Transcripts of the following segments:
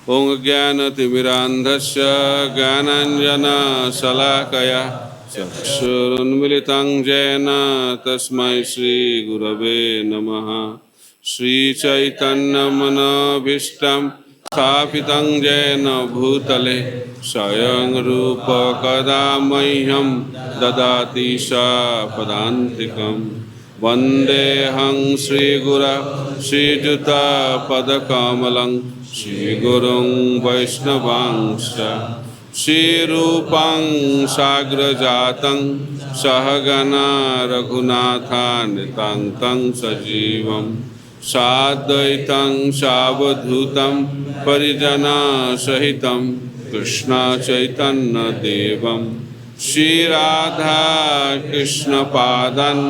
ॐ ज्ञानतिमिरान्धस्य ज्ञानाञ्जनशलाकया चक्षुरुन्मिलितं येन तस्मै श्रीगुरवे नमः। श्रीचैतन्यमनोभीष्टं स्थापितं येन भूतले स्वयं रूप कदा मह्यं ददाति पदान्तिकम्। वन्देऽहं श्रीगुरौ श्रीयुतपदकमलं श्रीगुरुं वैष्णवांश्च श्रीरूपं साग्रजातं सहगना रघुनाथान्वितं तं सजीवं साद्वैतं सावधूतं परिजनसहितं कृष्णचैतन्यदेवं श्रीराधा कृष्णपादान्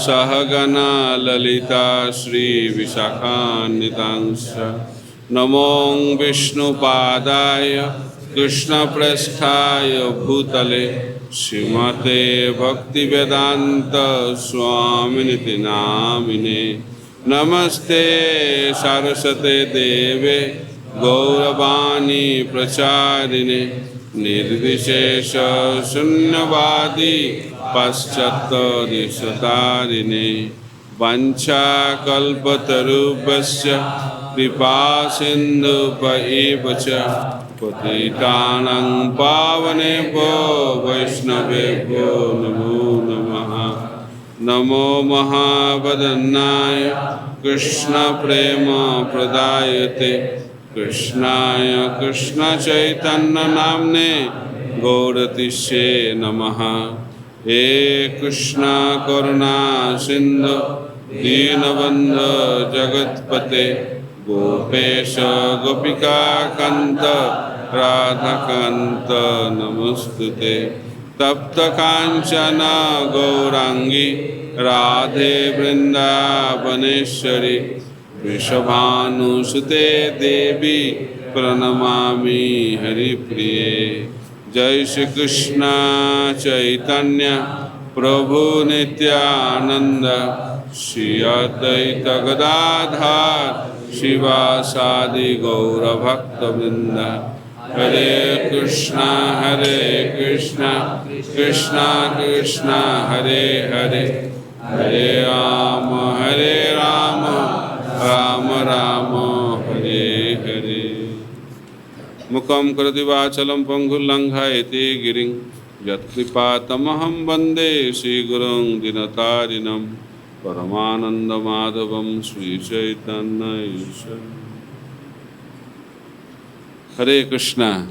सहगना ललिता श्रीविशाखान्वितांश्च नमो विष्णुपादाय कृष्णप्रेष्ठाय भूतले श्रीमते भक्तिवेदान्त स्वामिनिति नामिने। नमस्ते सरस्वते देवे गौरवाणी प्रचारिणे निर्विशेष शून्यवादी पाश्चात्यदेशतारिणे वाञ्छाकल्पतरुभ्यश्च कृपा सिन्धुभ्यैव च पतितानां पावनेभ्यो वैष्णवेभ्यो नमो नमः। नमो महावदन्नाय कृष्णप्रेमप्रदायते कृष्णाय कृष्णचैतन्यनाम्ने गौरतिष्ये नमः। हे कृष्ण करुणा सिन्धु दीनबन्धु जगत्पते गोपेश गोपिका कान्त राधाकान्त नमोस्तुते। तप्त कांचन गौरांगी राधे वृंदावनेश्वरी वृषभानुसुते देवी प्रणमामि हरिप्रिये। जय श्री कृष्ण चैतन्य प्रभु नित्यानंद श्री अद्वैत गदाधर शिवासादि गौरभक्तवृंद। हरे कृष्णा कृष्णा कृष्णा हरे हरे हरे राम राम राम हरे हरे। मुखं करोति वाचालं पङ्गुर्लङ्घयते गिरिं यत्कृपातमहं वन्दे श्रीगुरुं दीनतारिणं परमानन्दमाधवं श्रीचैतन्यईश्वरम्। Hare Krishna.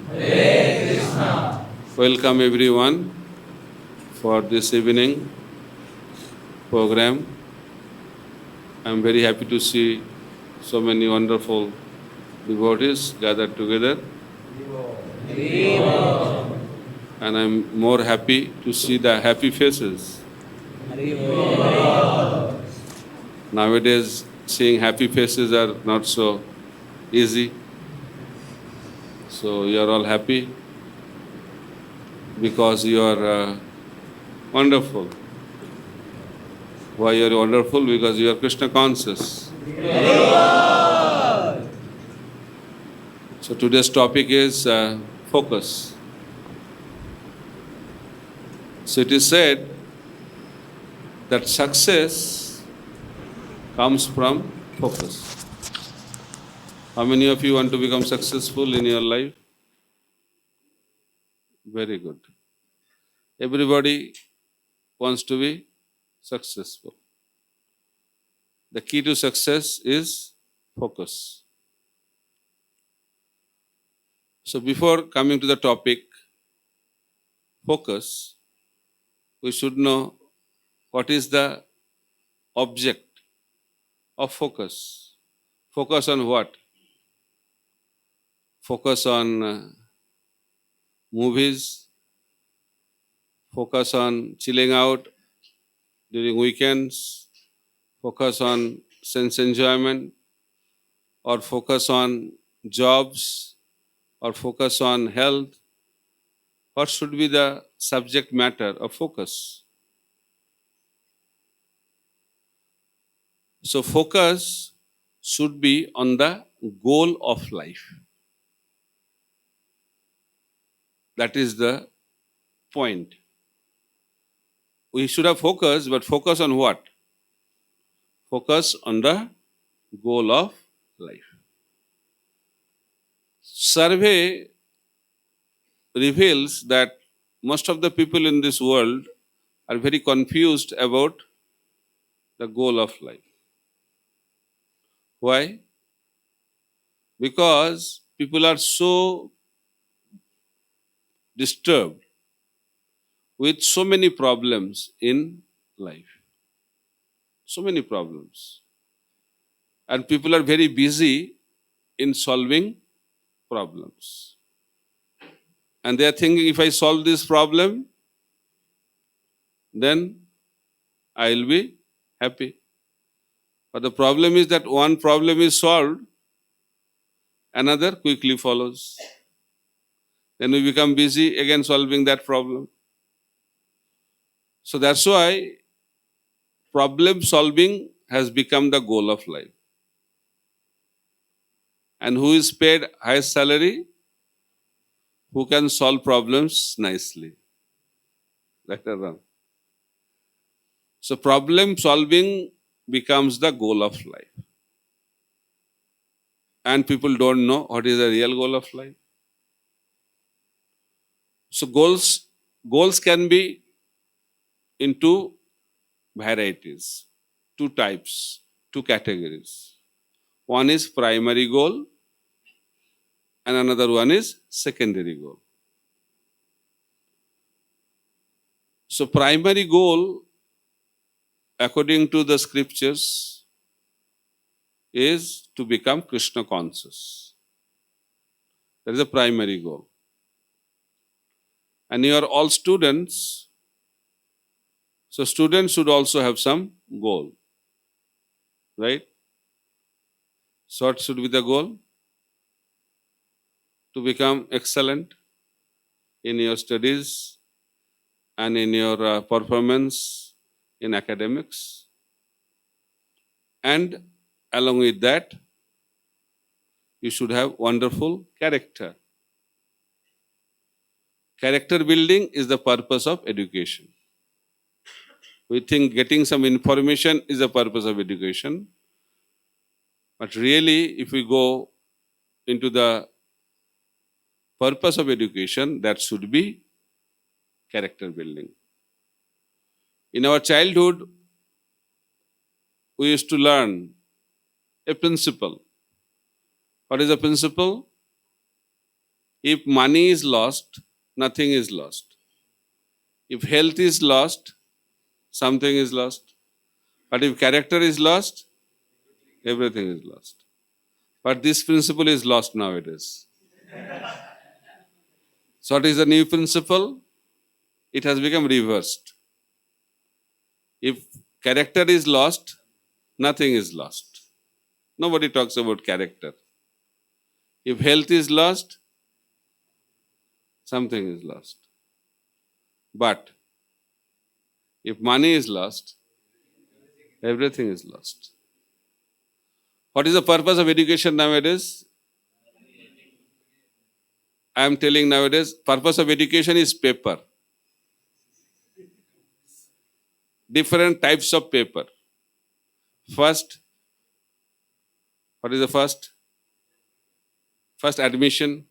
Welcome everyone for this evening program. I am very happy to see so many wonderful devotees gathered together. And I am more happy to see the happy faces. Nowadays, seeing happy faces are not so easy. So you are all happy because you are wonderful. Why you are wonderful? Because you are Krishna conscious. So today's topic is focus. So it is said that success comes from focus. How many of you want to become successful in your life? Very good. Everybody wants to be successful. The key to success is focus. So before coming to the topic, focus, we should know what is the object of focus. Focus on what? Focus on movies, focus on chilling out during weekends, focus on sense enjoyment, or focus on jobs, or focus on health. What should be the subject matter of focus? So focus should be on the goal of life. That is the point. We should have focus, but focus on what? Focus on the goal of life. Survey reveals that most of the people in this world are very confused about the goal of life. Why? Because people are so disturbed with so many problems in life. So many problems. And people are very busy in solving problems. And they are thinking, if I solve this problem, then I will be happy. But the problem is that one problem is solved, another quickly follows. Then we become busy again solving that problem. So that's why problem solving has become the goal of life. And who is paid highest salary? Who can solve problems nicely. Right or wrong? So problem solving becomes the goal of life. And people don't know what is the real goal of life. So goals can be in two varieties, two types, two categories. One is primary goal and another one is secondary goal. So primary goal, according to the scriptures, is to become Krishna conscious. That is a primary goal. And you are all students, so students should also have some goal, right? So what should be the goal? To become excellent in your studies and in your performance in academics. And along with that, you should have wonderful character. Character building is the purpose of education. We think getting some information is the purpose of education. But really, if we go into the purpose of education, that should be character building. In our childhood, we used to learn a principle. What is the principle? If money is lost, nothing is lost. If health is lost, something is lost. But if character is lost, everything is lost. But this principle is lost nowadays. So what is the new principle? It has become reversed. If character is lost, nothing is lost. Nobody talks about character. If health is lost, something is lost. But if money is lost, everything is lost. What is the purpose of education nowadays? I am telling nowadays, purpose of education is paper. Different types of paper. First, what is the first? First admission.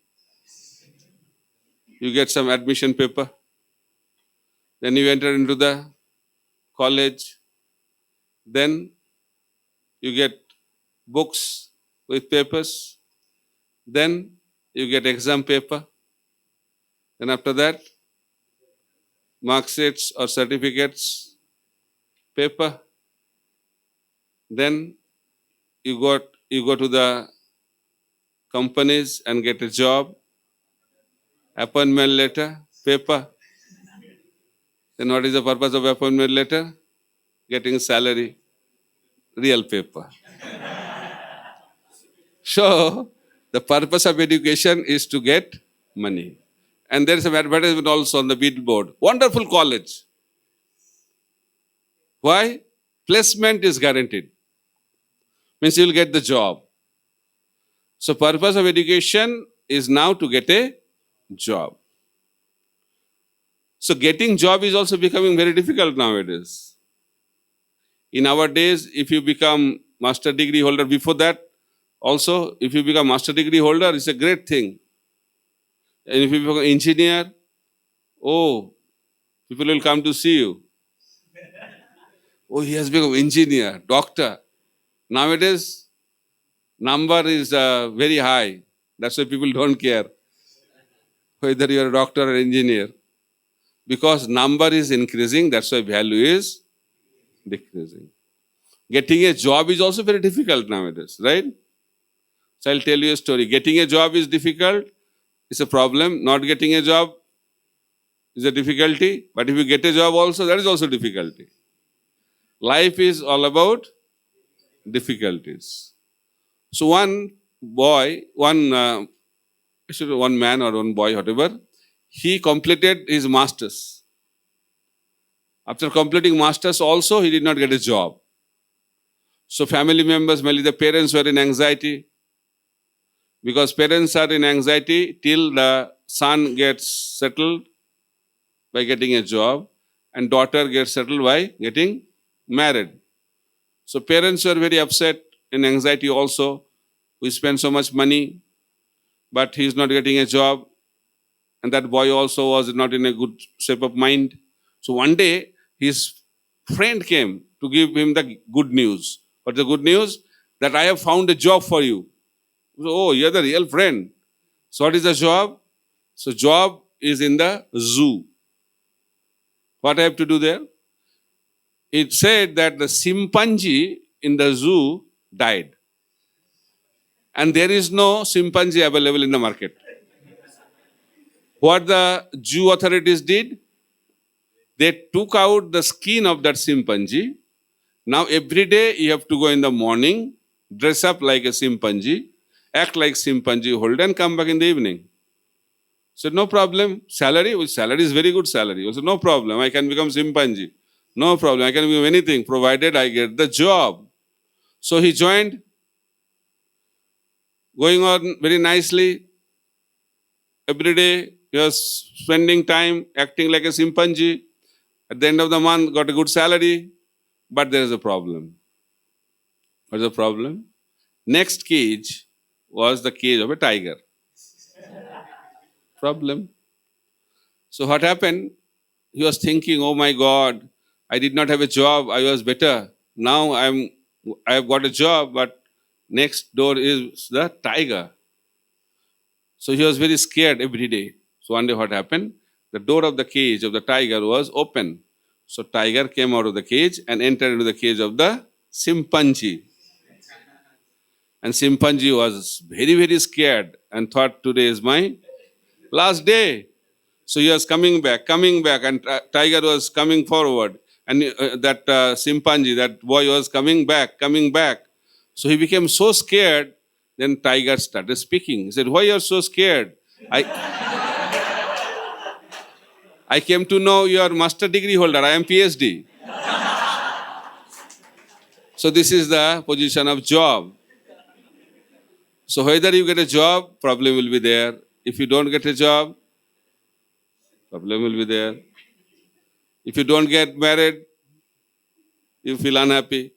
You get some admission paper. Then you enter into the college. Then you get books with papers. Then you get exam paper. Then after that, mark sheets or certificates paper. Then you go to the companies and get a job, appointment letter, paper. Then what is the purpose of appointment letter? Getting salary, real paper. So the purpose of education is to get money. And there is an advertisement also on the billboard. Wonderful college. Why? Placement is guaranteed. Means you will get the job. So purpose of education is now to get a job. So getting job is also becoming very difficult nowadays. In our days, if you become master degree holder, before that also, if you become master degree holder, it's a great thing. And if you become engineer, oh, people will come to see you. Oh, he has become engineer, doctor. Nowadays, number is very high. That's why people don't care whether you're a doctor or engineer. Because number is increasing, that's why value is decreasing. Getting a job is also very difficult nowadays, right? So I'll tell you a story. Getting a job is difficult, it's a problem. Not getting a job is a difficulty. But if you get a job also, that is also difficulty. Life is all about difficulties. So one boy, one man or one boy, whatever, he completed his masters. After completing masters also, he did not get a job. So family members, mainly the parents, were in anxiety, because parents are in anxiety till the son gets settled by getting a job and daughter gets settled by getting married. So parents were very upset, in anxiety also. We spend so much money, but he is not getting a job, and that boy also was not in a good shape of mind. So one day his friend came to give him the good news. But the good news? That I have found a job for you. So, oh, you're the real friend. So what is the job? So job is in the zoo. What I have to do there? It said that the chimpanzee in the zoo died. And there is no chimpanzee available in the market. What the zoo authorities did? They took out the skin of that chimpanzee. Now every day you have to go in the morning, dress up like a chimpanzee, act like chimpanzee holder, and come back in the evening. So no problem. Salary? Well, salary is very good salary. So no problem. I can become chimpanzee. No problem. I can become anything provided I get the job. So he joined, going on very nicely. Every day he was spending time acting like a chimpanzee. At the end of the month, got a good salary. But there is a problem. What is the problem? Next cage was the cage of a tiger. Problem. So what happened? He was thinking, oh my God, I did not have a job, I was better. Now I have got a job, but next door is the tiger. So he was very scared every day. So one day what happened? The door of the cage of the tiger was open. So tiger came out of the cage and entered into the cage of the chimpanzee. And chimpanzee was very, very scared and thought, today is my last day. So he was coming back, and tiger was coming forward. And that chimpanzee, that boy was coming back. So he became so scared, then tiger started speaking. He said, why you are so scared? I came to know you are master degree holder, I am PhD. So this is the position of job. So whether you get a job, problem will be there. If you don't get a job, problem will be there. If you don't get married, you feel unhappy.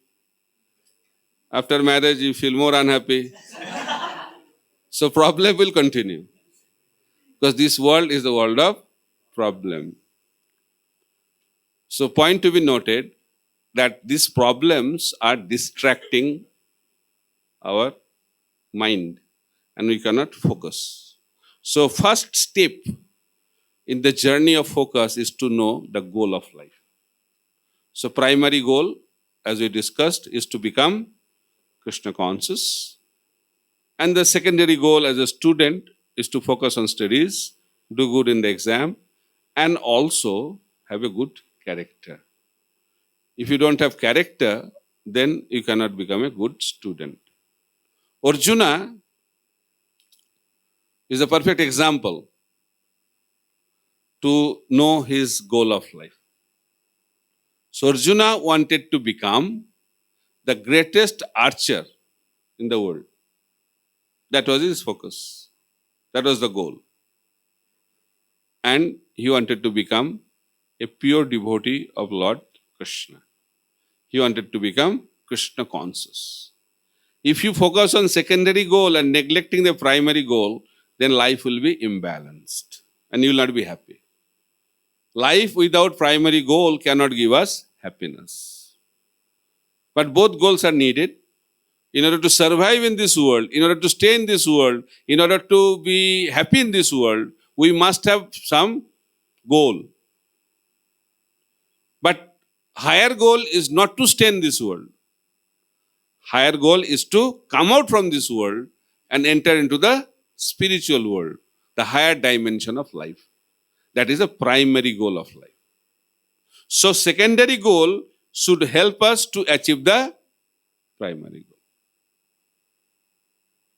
After marriage, you feel more unhappy. So problem will continue. Because this world is the world of problem. So point to be noted that these problems are distracting our mind and we cannot focus. So first step in the journey of focus is to know the goal of life. So primary goal, as we discussed, is to become Krishna conscious. And the secondary goal as a student is to focus on studies, do good in the exam, and also have a good character. If you don't have character, then you cannot become a good student. Arjuna is a perfect example to know his goal of life. So Arjuna wanted to become the greatest archer in the world. That was his focus. That was the goal. And he wanted to become a pure devotee of Lord Krishna. He wanted to become Krishna conscious. If you focus on secondary goal and neglecting the primary goal, then life will be imbalanced and you will not be happy. Life without primary goal cannot give us happiness. But both goals are needed. In order to survive in this world, in order to stay in this world, in order to be happy in this world, we must have some goal. But higher goal is not to stay in this world. Higher goal is to come out from this world and enter into the spiritual world, the higher dimension of life. That is a primary goal of life. So secondary goal should help us to achieve the primary goal.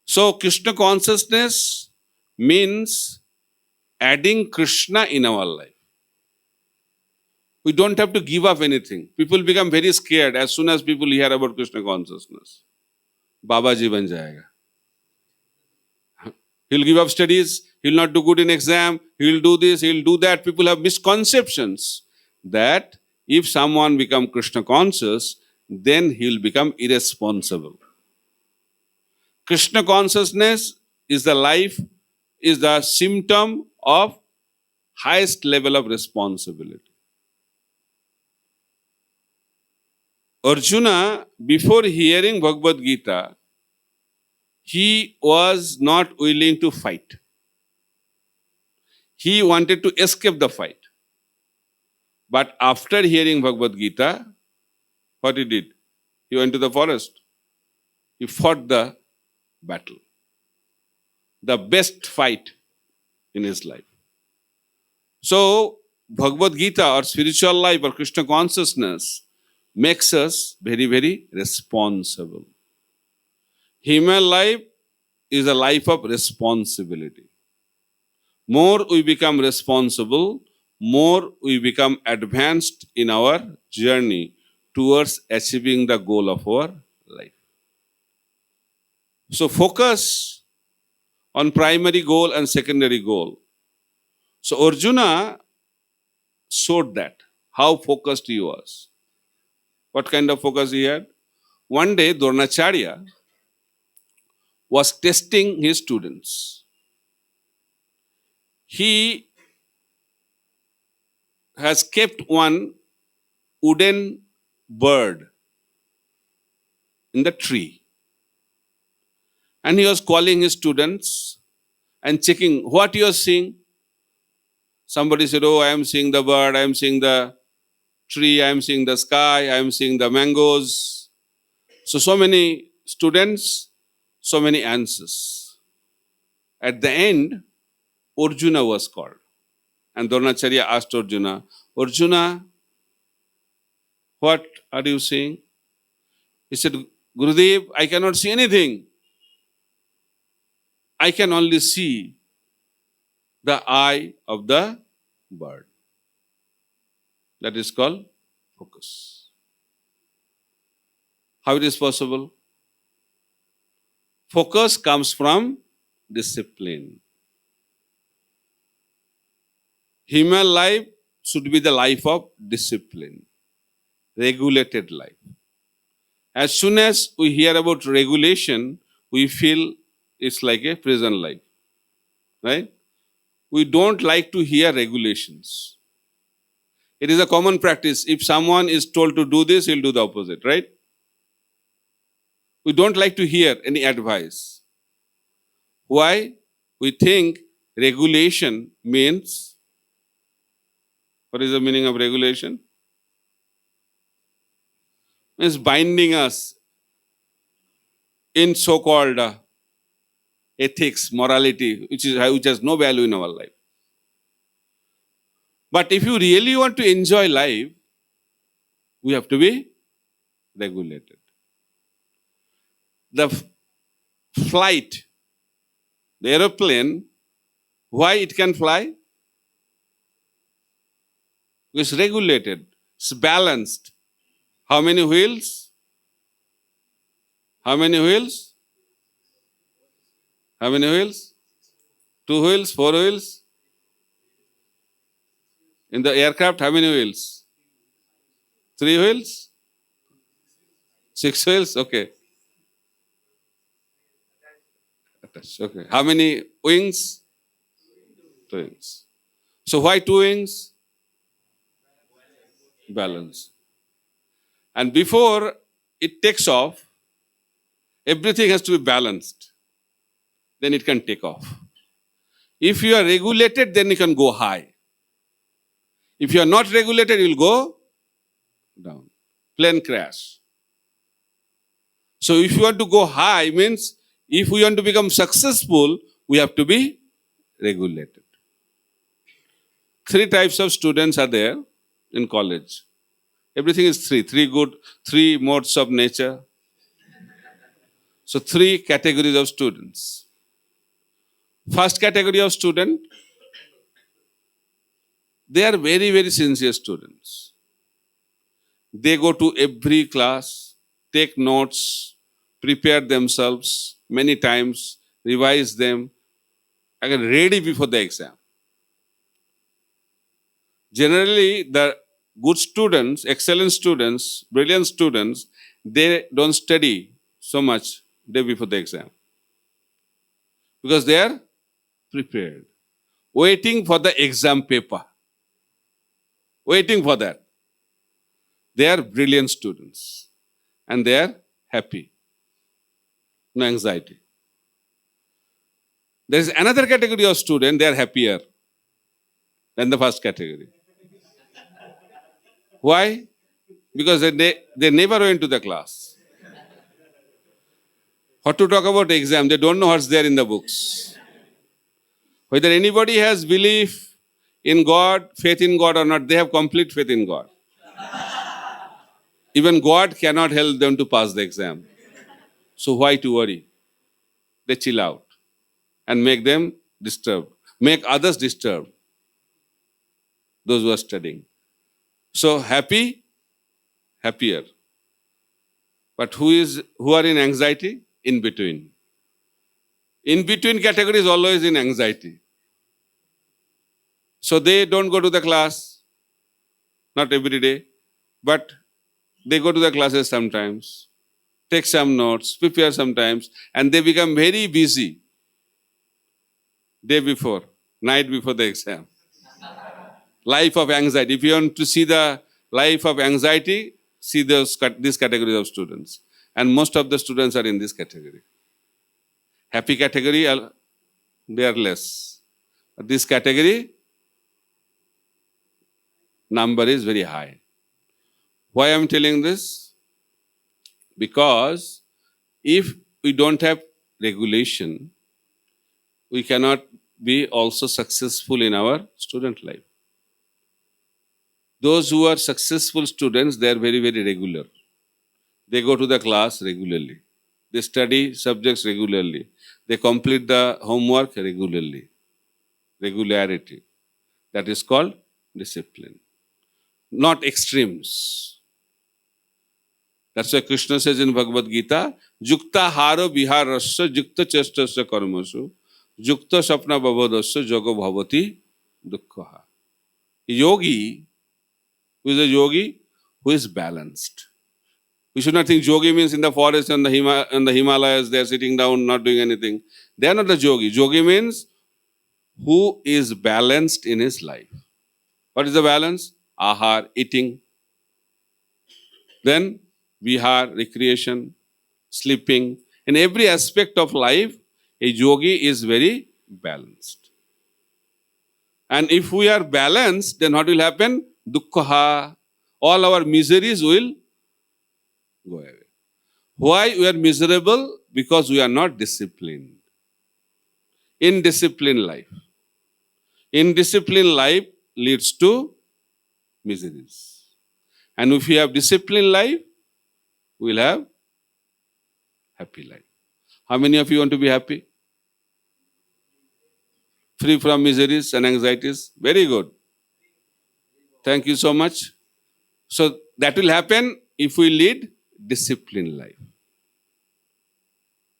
So Krishna consciousness means adding Krishna in our life. We don't have to give up anything. People become very scared as soon as people hear about Krishna consciousness. Babaji ban jayega. He'll give up studies, he'll not do good in exam, he'll do this, he'll do that. People have misconceptions that if someone become Krishna conscious, then he'll become irresponsible. Krishna consciousness is the life, is the symptom of highest level of responsibility. Arjuna, before hearing Bhagavad Gita, he was not willing to fight. He wanted to escape the fight. But after hearing Bhagavad Gita, what he did? He went to the forest. He fought the battle. The best fight in his life. So, Bhagavad Gita or spiritual life or Krishna consciousness makes us very, very responsible. Human life is a life of responsibility. More we become responsible, more we become advanced in our journey towards achieving the goal of our life. So focus on primary goal and secondary goal. So Arjuna showed that, how focused he was. What kind of focus he had? One day Dronacharya was testing his students. He has kept one wooden bird in the tree. And he was calling his students and checking what you are seeing. Somebody said, oh, I am seeing the bird, I am seeing the tree, I am seeing the sky, I am seeing the mangoes. So many students, so many answers. At the end, Arjuna was called. And Dronacharya asked Arjuna, Arjuna, what are you seeing? He said, Gurudev, I cannot see anything. I can only see the eye of the bird. That is called focus. How it is possible? Focus comes from discipline. Human life should be the life of discipline, regulated life. As soon as we hear about regulation, we feel it's like a prison life, right? We don't like to hear regulations. It is a common practice. If someone is told to do this, he'll do the opposite, right? We don't like to hear any advice. Why? We think regulation means, what is the meaning of regulation? Means binding us in so-called ethics, morality, which has no value in our life. But if you really want to enjoy life, we have to be regulated. The flight, the aeroplane, why it can fly? It's regulated, it's balanced. How many wheels? How many wheels? How many wheels? 2 wheels, 4 wheels? In the aircraft, how many wheels? 3 wheels? 6 wheels? Okay. Attached. Okay. How many wings? 2 wings. So why 2 wings? Balance. And before it takes off, everything has to be balanced. Then it can take off. If you are regulated, then you can go high. If you are not regulated, you will go down. Plane crash. So if you want to go high, means if we want to become successful, we have to be regulated. 3 types of students are there in college. Everything is three modes of nature. So 3 categories of students. First category of student, they are very, very sincere students. They go to every class, take notes, prepare themselves many times, revise them, and ready before the exam. Generally, the good students, excellent students, brilliant students, they don't study so much day before the exam because they are prepared, waiting for the exam paper, waiting for that. They are brilliant students and they are happy, no anxiety. There is another category of student, they are happier than the first category. Why? Because they never went to the class. What to talk about exam? They don't know what's there in the books. Whether anybody has belief in God, faith in God or not, they have complete faith in God. Even God cannot help them to pass the exam. So why to worry? They chill out and make them disturbed, make others disturbed, those who are studying. So happy, happier. But who are in anxiety? In between. In between category is always in anxiety. So they don't go to the class, not every day, but they go to the classes sometimes, take some notes, prepare sometimes, and they become very busy day before, night before the exam. Life of anxiety. If you want to see the life of anxiety, see these categories of students. And most of the students are in this category. Happy category, they are less. But this category, number is very high. Why I am telling this? Because if we don't have regulation, we cannot be also successful in our student life. Those who are successful students, they are very, very regular. They go to the class regularly. They study subjects regularly. They complete the homework regularly. Regularity. That is called discipline. Not extremes. That's why Krishna says in Bhagavad Gita, Jukta haro viharasya jukta chestasya karmasu jukta sapna bhavadasya jogo bhavati dukkha. Yogi, who is a yogi? Who is balanced. We should not think yogi means in the forest and the Himalayas, they are sitting down, not doing anything. They are not the yogi. Yogi means who is balanced in his life. What is the balance? Ahar, eating. Then vihar, recreation, sleeping. In every aspect of life, a yogi is very balanced. And if we are balanced, then what will happen? Dukkha, all our miseries will go away. Why we are miserable? Because we are not disciplined. Indisciplined life. Indisciplined life leads to miseries. And if we have disciplined life, we will have happy life. How many of you want to be happy? Free from miseries and anxieties? Very good. Thank you so much. So that will happen if we lead disciplined life.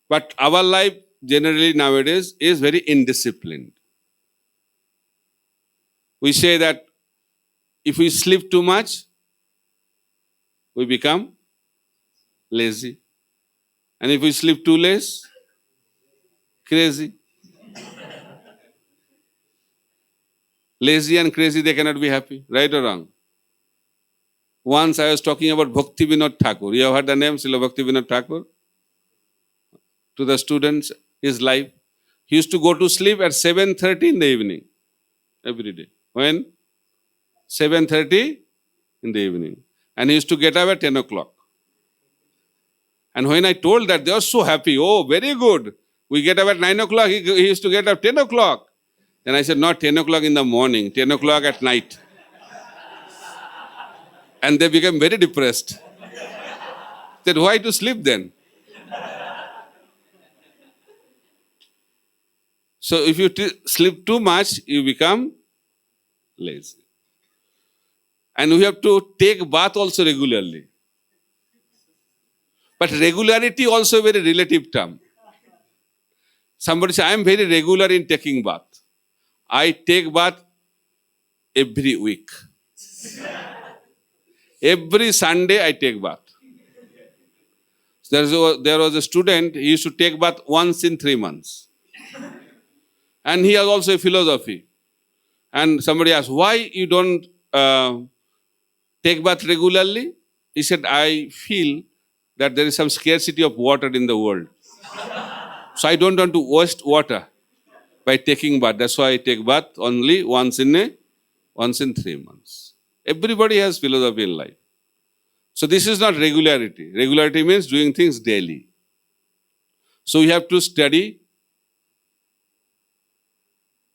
But our life generally nowadays is very indisciplined. We say that If we sleep too much, we become lazy. And if we sleep too less, crazy. Lazy and crazy, they cannot be happy, right or wrong? Once I was talking about Bhakti Vinod Thakur. You have heard the name Srila Bhakti Vinod Thakur? To the students, his life. He used to go to sleep at 7:30 in the evening, every day. When? 7:30 in the evening. And he used to get up at 10 o'clock. And when I told that, they were so happy. Oh, very good. We get up at 9 o'clock. He used to get up 10 o'clock. Then I said, not 10 o'clock in the morning, 10 o'clock at night. And they became very depressed. Said, why to sleep then? So if you sleep too much, you become lazy. And we have to take bath also regularly. But regularity also a very relative term. Somebody say, I am very regular in taking bath. I take bath every week. Every Sunday I take bath. There was a student, he used to take bath once in 3 months. And he has also a philosophy. And somebody asked, why you don't take bath regularly? He said, I feel that there is some scarcity of water in the world. So I don't want to waste water by taking bath. That's why I take bath only once in 3 months. Everybody has philosophy in life. So this is not regularity. Regularity means doing things daily. So we have to study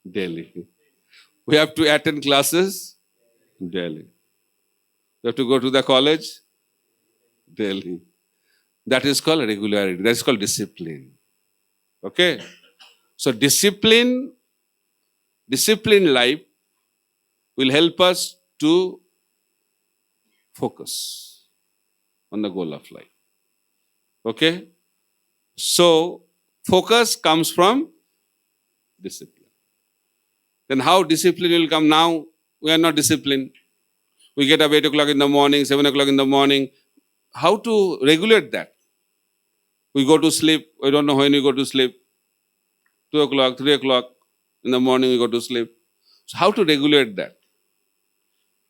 daily. We have to attend classes daily. We have to go to the college daily. That is called regularity. That is called discipline. Okay? So disciplined life will help us to focus on the goal of life. Okay? So focus comes from discipline. Then how discipline will come? Now we are not disciplined. We get up 8 o'clock in the morning, 7 o'clock in the morning. How to regulate that? We go to sleep. We don't know when we go to sleep. 2 o'clock, 3 o'clock in the morning we go to sleep. So how to regulate that?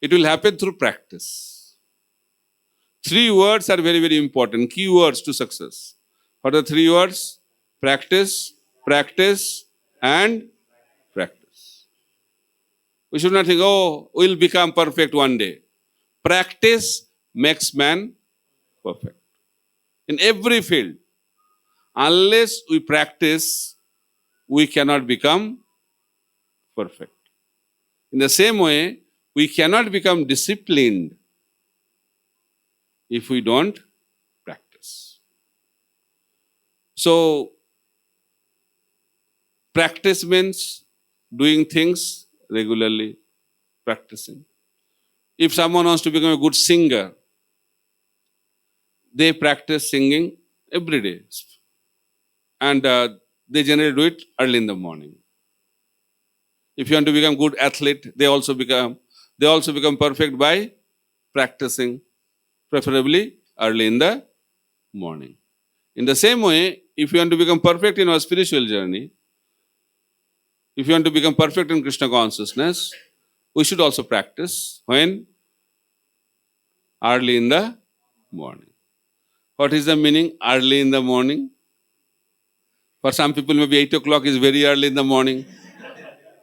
It will happen through practice. 3 words are very, very important. Key words to success. What are the 3 words? Practice, practice, and practice. We should not think, oh, we'll become perfect one day. Practice makes man perfect. In every field. Unless we practice, we cannot become perfect. In the same way, we cannot become disciplined if we don't practice. So, practice means doing things regularly, practicing. If someone wants to become a good singer, they practice singing every day. And they generally do it early in the morning. If you want to become good athlete, they also become perfect by practicing, preferably early in the morning. In the same way, if you want to become perfect in our spiritual journey, if you want to become perfect in Krishna consciousness, we should also practice when? Early in the morning. What is the meaning early in the morning? For some people, maybe 8 o'clock is very early in the morning.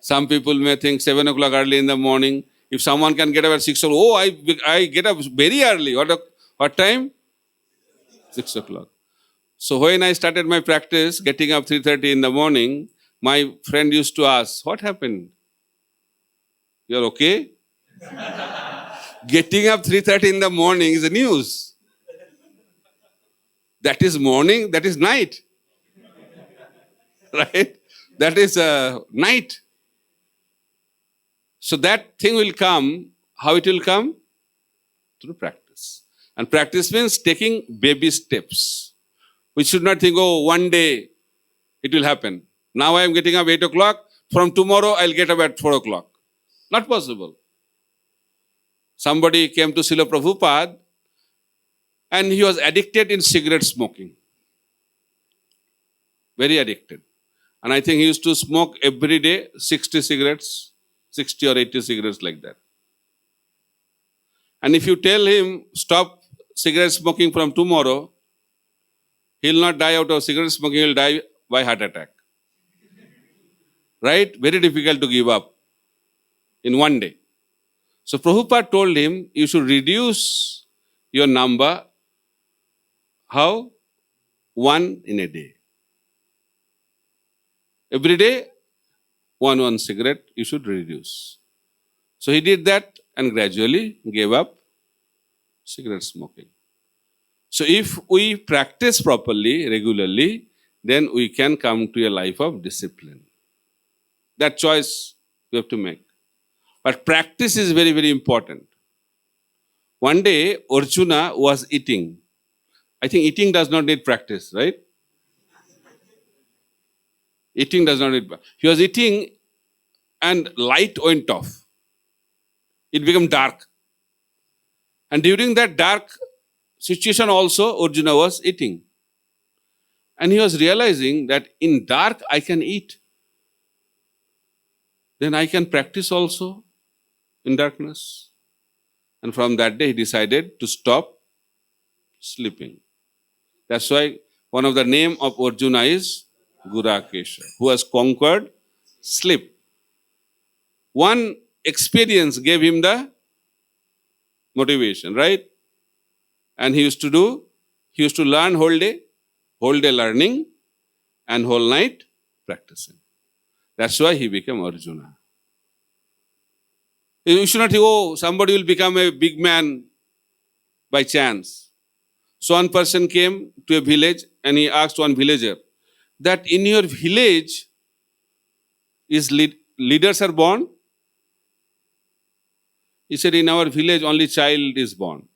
Some people may think 7 o'clock early in the morning. If someone can get up at 6 o'clock, oh, I get up very early. What time? 6 o'clock. So when I started my practice, getting up 3:30 in the morning, my friend used to ask, what happened? You're okay? Getting up 3:30 in the morning is the news. That is morning, that is night. Right? That is night. So that thing will come. How it will come? Through practice. And practice means taking baby steps. We should not think, oh, one day it will happen. Now I am getting up 8 o'clock. From tomorrow I'll get up at 4 o'clock. Not possible. somebody came to Srila Prabhupada and he was addicted in cigarette smoking. Very addicted. And I think he used to smoke every day 60 cigarettes, 60 or 80 cigarettes like that. And if you tell him, stop cigarette smoking from tomorrow, he'll not die out of cigarette smoking, he'll die by heart attack. Right? Very difficult to give up in one day. So Prabhupada told him, you should reduce your number. How? One in a day. Every day, one cigarette you should reduce. So he did that and gradually gave up cigarette smoking. So if we practice properly, regularly, then we can come to a life of discipline. That choice we have to make. But practice is very, very important. One day, Arjuna was eating. I think eating does not need practice, right? Eating does not need. He was eating and light went off. It became dark. And during that dark situation also, Arjuna was eating. And he was realizing that in dark I can eat. Then I can practice also in darkness. And from that day he decided to stop sleeping. That's why one of the name of Arjuna is Gurakesha, who has conquered sleep. One experience gave him the motivation, right? And he used to learn whole day learning and whole night practicing. That's why he became Arjuna. You should not think, oh, somebody will become a big man by chance. So one person came to a village and he asked one villager that in your village is leaders are born? He said, in our village only child is born.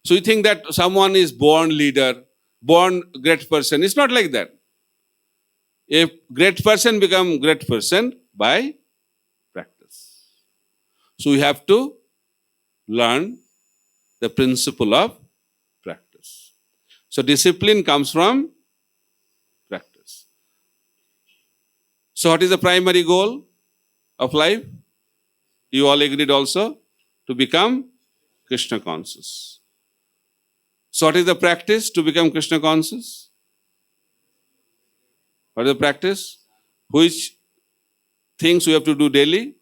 So you think that someone is born leader, born great person. It's not like that. A great person become great person by practice. So we have to learn the principle of practice. So discipline comes from practice. So what is the primary goal of life? You all agreed also to become Krishna conscious. So what is the practice to become Krishna conscious? What is the practice? Which things we have to do daily?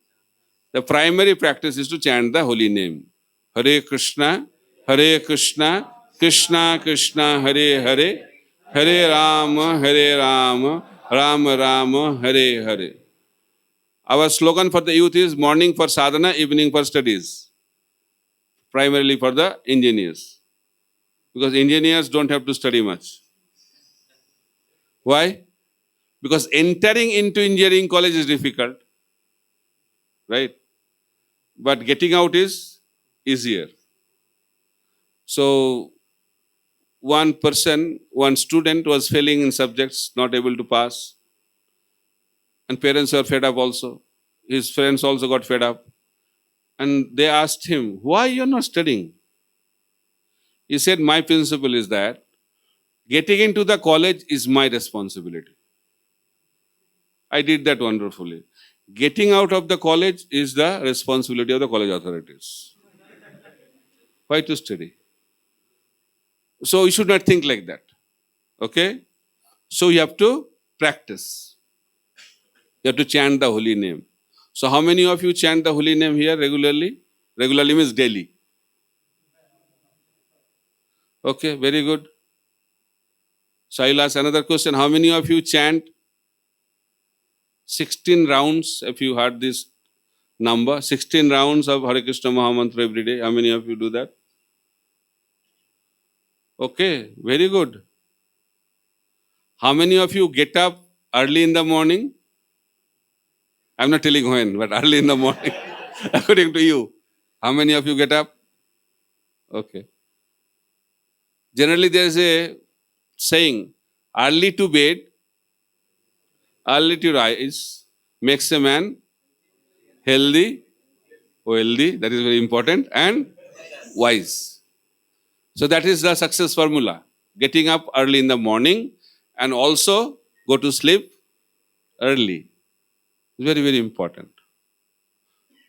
The primary practice is to chant the holy name. Hare Krishna, Krishna Krishna, Hare Hare, Hare Rama, Rama Rama, Hare Hare. Our slogan for the youth is morning for sadhana, evening for studies. Primarily for the engineers. Because engineers don't have to study much. Why? Because entering into engineering college is difficult. Right? But getting out is easier. So, one student was failing in subjects, not able to pass. And parents were fed up also. His friends also got fed up. And they asked him, why you're not studying? He said, my principle is that getting into the college is my responsibility. I did that wonderfully. Getting out of the college is the responsibility of the college authorities. Why to study? So you should not think like that. Okay? So you have to practice. You have to chant the holy name. So how many of you chant the holy name here regularly? Regularly means daily. Okay, very good. So I'll ask another question. How many of you chant 16 rounds, if you heard this number, 16 rounds of Hare Krishna Mahamantra every day? How many of you do that? Okay, very good. How many of you get up early in the morning? I'm not telling when, but early in the morning, according to you. How many of you get up? Okay. Generally, there is a saying, early to bed, early to rise makes a man healthy, wealthy, that is very important, and wise. So that is the success formula. Getting up early in the morning and also go to sleep early. Very, very important.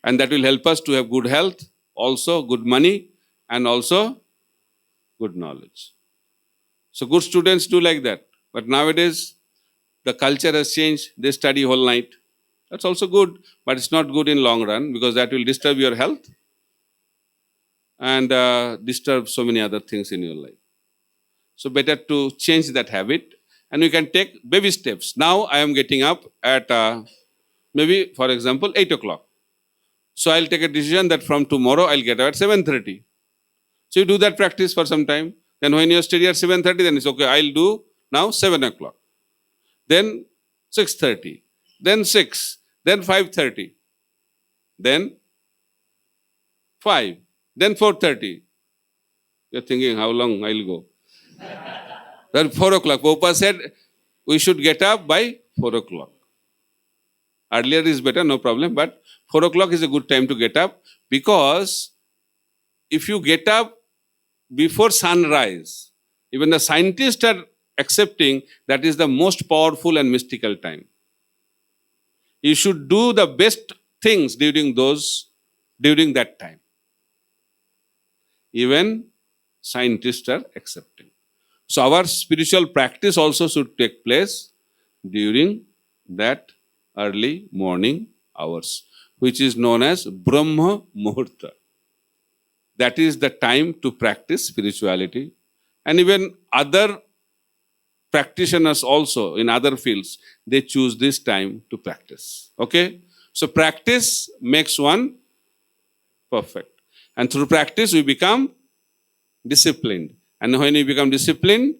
And that will help us to have good health, also good money, and also good knowledge. So good students do like that. But nowadays, the culture has changed. They study whole night. That's also good, but it's not good in long run because that will disturb your health and disturb so many other things in your life. So better to change that habit, and we can take baby steps. Now I am getting up at maybe, for example, 8 o'clock. So I'll take a decision that from tomorrow I'll get up at 7:30. So you do that practice for some time. Then when you're steady at 7:30, then it's okay. I'll do now 7 o'clock. Then 6:30. Then 6. Then 5:30. Then 5. Then 4:30. You're thinking how long I'll go. Then 4 o'clock. Prabhupada said we should get up by 4 o'clock. Earlier is better, no problem, but 4 o'clock is a good time to get up because if you get up before sunrise, even the scientists are accepting that is the most powerful and mystical time. You should do the best things during that time. Even scientists are accepting. So our spiritual practice also should take place during that early morning hours, which is known as Brahma Muhurta. That is the time to practice spirituality. And even other practitioners also in other fields, they choose this time to practice. Okay? So practice makes one perfect. And through practice, we become disciplined. And when we become disciplined,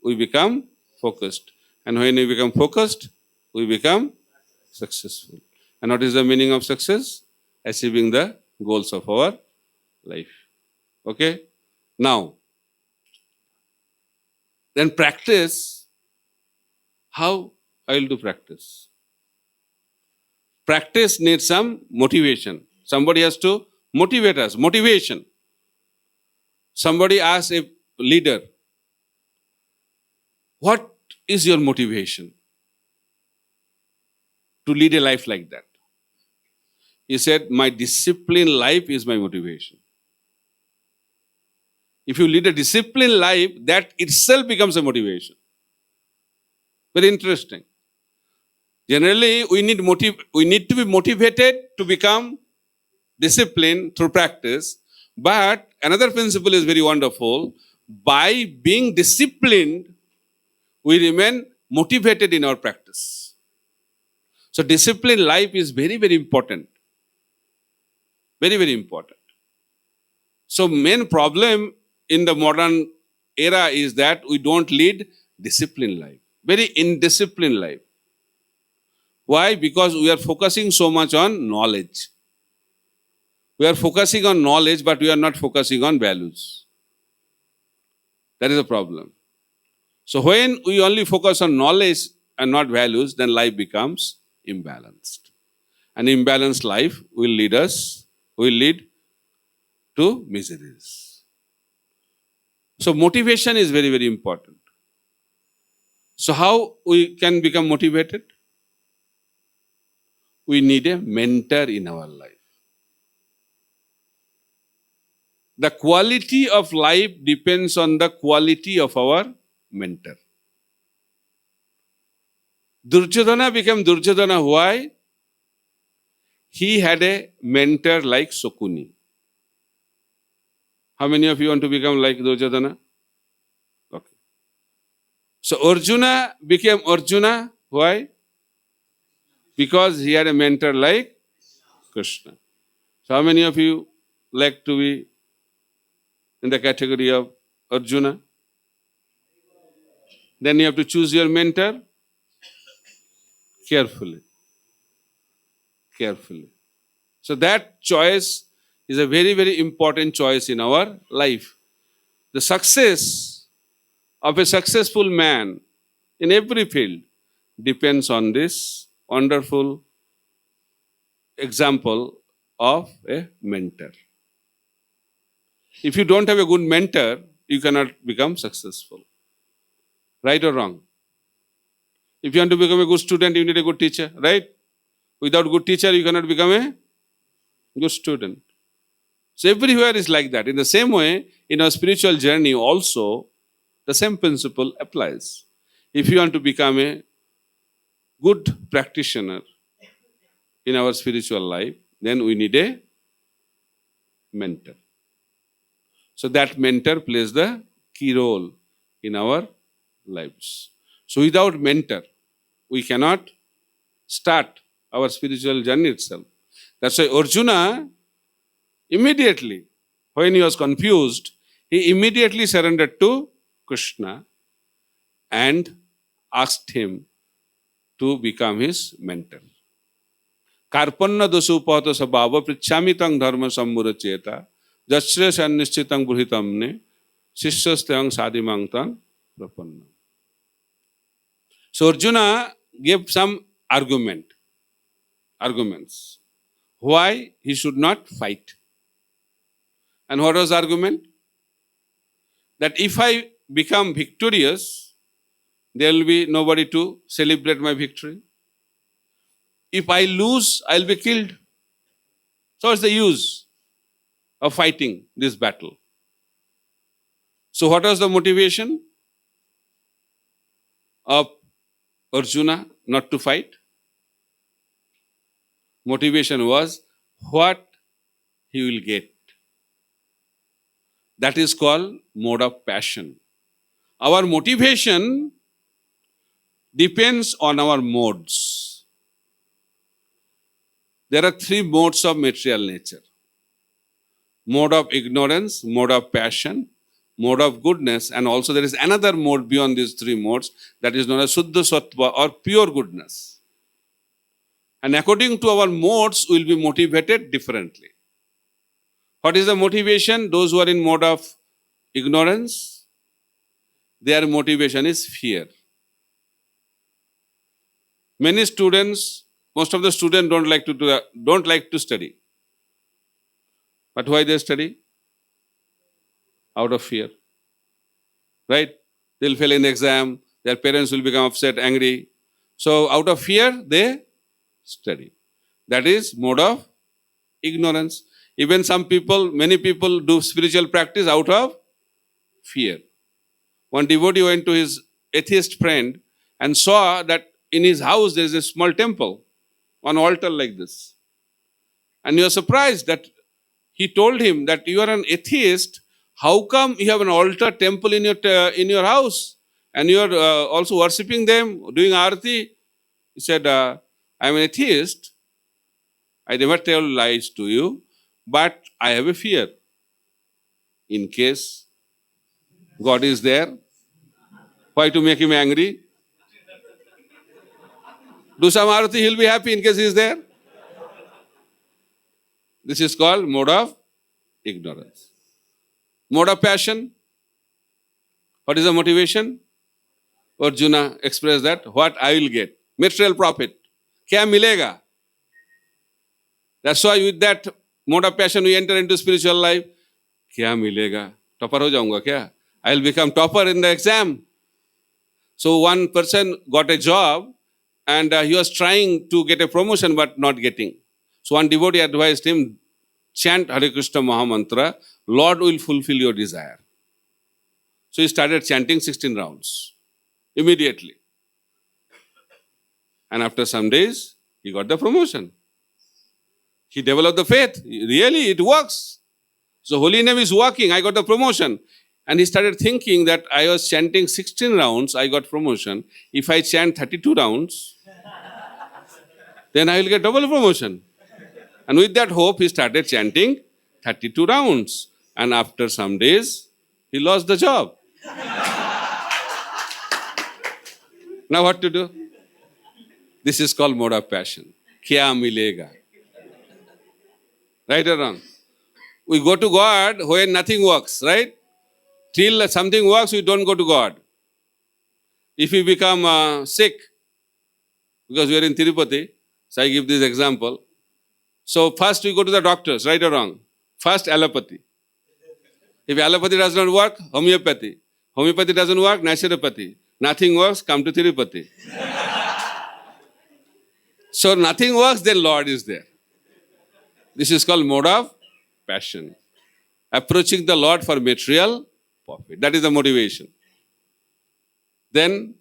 we become focused. And when we become focused, we become successful. And what is the meaning of success? Achieving the goals of our life. Okay? Now, then practice. How I will do practice? Practice needs some motivation. Somebody has to motivate us. Motivation. Somebody asks a leader, what is your motivation to lead a life like that? He said, my disciplined life is my motivation. If you lead a disciplined life, that itself becomes a motivation. Very interesting. Generally, we need to be motivated to become disciplined through practice. But another principle is very wonderful. By being disciplined, we remain motivated in our practice. So disciplined life is very, very important. Very, very important. So main problem in the modern era is that we don't lead disciplined life. Very indisciplined life. Why? Because we are focusing so much on knowledge. We are focusing on knowledge, but we are not focusing on values. That is a problem. So when we only focus on knowledge and not values, then life becomes imbalanced. An imbalanced life will lead to miseries. So motivation is very, very important. So how we can become motivated? We need a mentor in our life. The quality of life depends on the quality of our mentor. Duryodhana became Duryodhana. Why? He had a mentor like Shakuni. How many of you want to become like Duryodhana? Okay. So Arjuna became Arjuna. Why? Because he had a mentor like Krishna. So how many of you like to be in the category of Arjuna? Then you have to choose your mentor carefully. Carefully. So that choice is a very, very important choice in our life. The success of a successful man in every field depends on this wonderful example of a mentor. If you don't have a good mentor, you cannot become successful. Right or wrong? If you want to become a good student, you need a good teacher, right? Without good teacher, you cannot become a good student. So everywhere is like that. In the same way, in our spiritual journey also, the same principle applies. If you want to become a good practitioner in our spiritual life, then we need a mentor. So that mentor plays the key role in our lives. So without mentor, we cannot start our spiritual journey itself. That's why Arjuna immediately, when he was confused, he immediately surrendered to Krishna and asked him to become his mentor. Karpanna dosupata sabhava prichamitang dharma sammuracheta jachre sannischitang bruhitamne sishyastang sadimangtang prapanna. So Arjuna gave some arguments why he should not fight. And what was the argument? That if I become victorious, there will be nobody to celebrate my victory. If I lose, I'll be killed. So what's the use of fighting this battle? So what was the motivation of Arjuna not to fight? Motivation was what he will get. That is called mode of passion. Our motivation depends on our modes. There are three modes of material nature: mode of ignorance, mode of passion, mode of goodness, and also there is another mode beyond these three modes that is known as Suddha Sattva or pure goodness. And according to our modes, we will be motivated differently. What is the motivation? Those who are in mode of ignorance, their motivation is fear. Many students, most of the students don't like to study. But why they study? Out of fear. Right? They'll fail in the exam, their parents will become upset, angry. So out of fear, they study. That is mode of ignorance. Even many people do spiritual practice out of fear. One devotee went to his atheist friend and saw that in his house there is a small temple, one altar like this. And he was surprised that he told him that you are an atheist. How come you have an altar temple in your house and you are also worshipping them, doing arati? He said, I am an atheist. I never tell lies to you, but I have a fear. In case God is there, why to make him angry? Do some arati, he'll be happy in case he is there. This is called mode of ignorance. Mode of passion. What is the motivation? Arjuna expressed that, what I will get. Material profit. Kya milega? That's why with that mode of passion we enter into spiritual life. Kya milega? Topper ho jaunga kya? I will become topper in the exam. So one person got a job and he was trying to get a promotion but not getting. So one devotee advised him, chant Hare Krishna Mahamantra, Lord will fulfill your desire. So he started chanting 16 rounds immediately. And after some days, he got the promotion. He developed the faith. Really, it works. So holy name is working. I got the promotion. And he started thinking that I was chanting 16 rounds, I got promotion. If I chant 32 rounds, then I will get double promotion. And with that hope, he started chanting 32 rounds. And after some days, he lost the job. Now what to do? This is called mode of passion. Kya milega? Right or wrong? We go to God when nothing works, right? Till something works, we don't go to God. If we become sick, because we are in Tirupati, so I give this example. So first we go to the doctors, right or wrong? First allopathy. If allopathy does not work, homeopathy. Homeopathy doesn't work, naturopathy. Nothing works, come to Tirupati. So nothing works, then Lord is there. This is called mode of passion. Approaching the Lord for material profit. That is the motivation. Then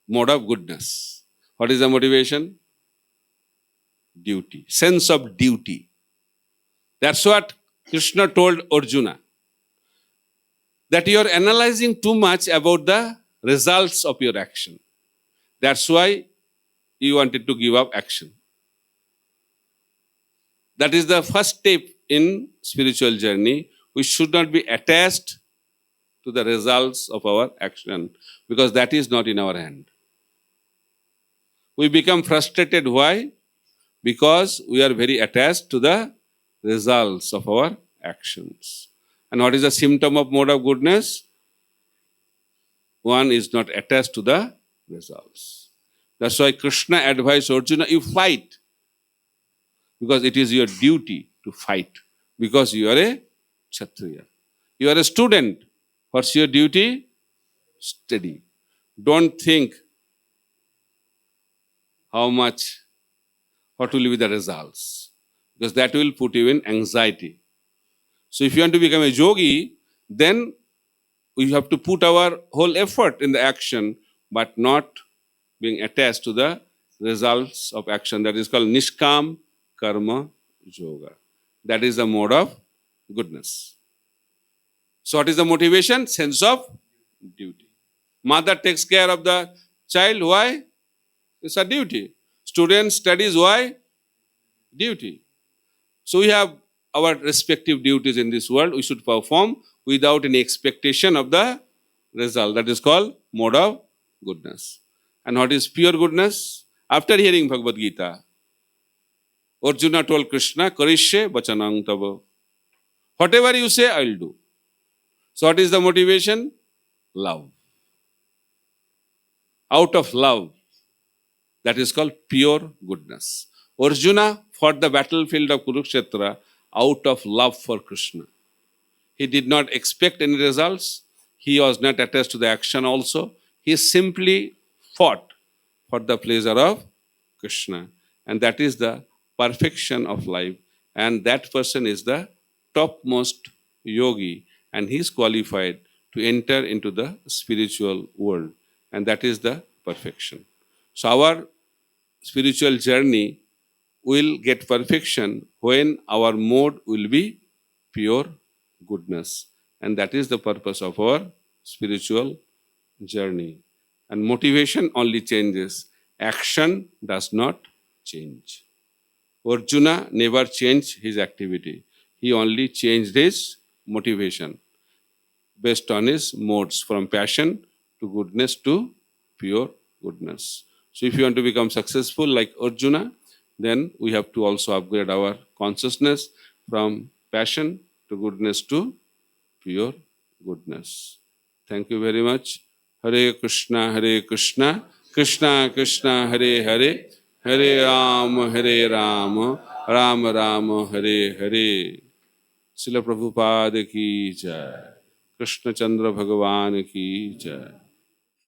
mode of goodness. What is the motivation? Duty. Sense of duty. That's what Krishna told Arjuna. That you are analyzing too much about the results of your action. That's why you wanted to give up action. That is the first step in spiritual journey. We should not be attached to the results of our action because that is not in our hand. We become frustrated. Why? Because we are very attached to the results of our actions. And what is the symptom of mode of goodness? One is not attached to the results. That's why Krishna advised Arjuna, you fight. Because it is your duty to fight. Because you are a Kshatriya. You are a student. What's your duty? Study. Don't think what will be the results. Because that will put you in anxiety. So if you want to become a yogi, then we have to put our whole effort in the action, but not being attached to the results of action. That is called Nishkam Karma Yoga. That is the mode of goodness. So what is the motivation? Sense of duty. Mother takes care of the child. Why? It's a duty. Student studies. Why? Duty. So we have our respective duties in this world. We should perform without any expectation of the result. That is called mode of goodness. And what is pure goodness? After hearing Bhagavad Gita, Arjuna told Krishna, Karishye vachanang tava. Whatever you say, I'll do. So what is the motivation? Love. Out of love. That is called pure goodness. Arjuna fought the battlefield of Kurukshetra out of love for Krishna. He did not expect any results. He was not attached to the action also. He simply fought for the pleasure of Krishna. And that is the perfection of life. And that person is the topmost yogi. And he is qualified to enter into the spiritual world. And that is the perfection. So our spiritual journey will get perfection when our mode will be pure goodness. And that is the purpose of our spiritual journey. And motivation only changes. Action does not change. Arjuna never changed his activity. He only changed his motivation based on his modes from passion to goodness to pure goodness. So if you want to become successful like Arjuna, then we have to also upgrade our consciousness from passion to goodness to pure goodness. Thank you very much. Hare Krishna, Krishna Krishna, Hare Hare, Hare Ram, Ram Ram, Hare Hare. Srila Prabhupada ki jai. Krishna Chandra Bhagavan ki jai.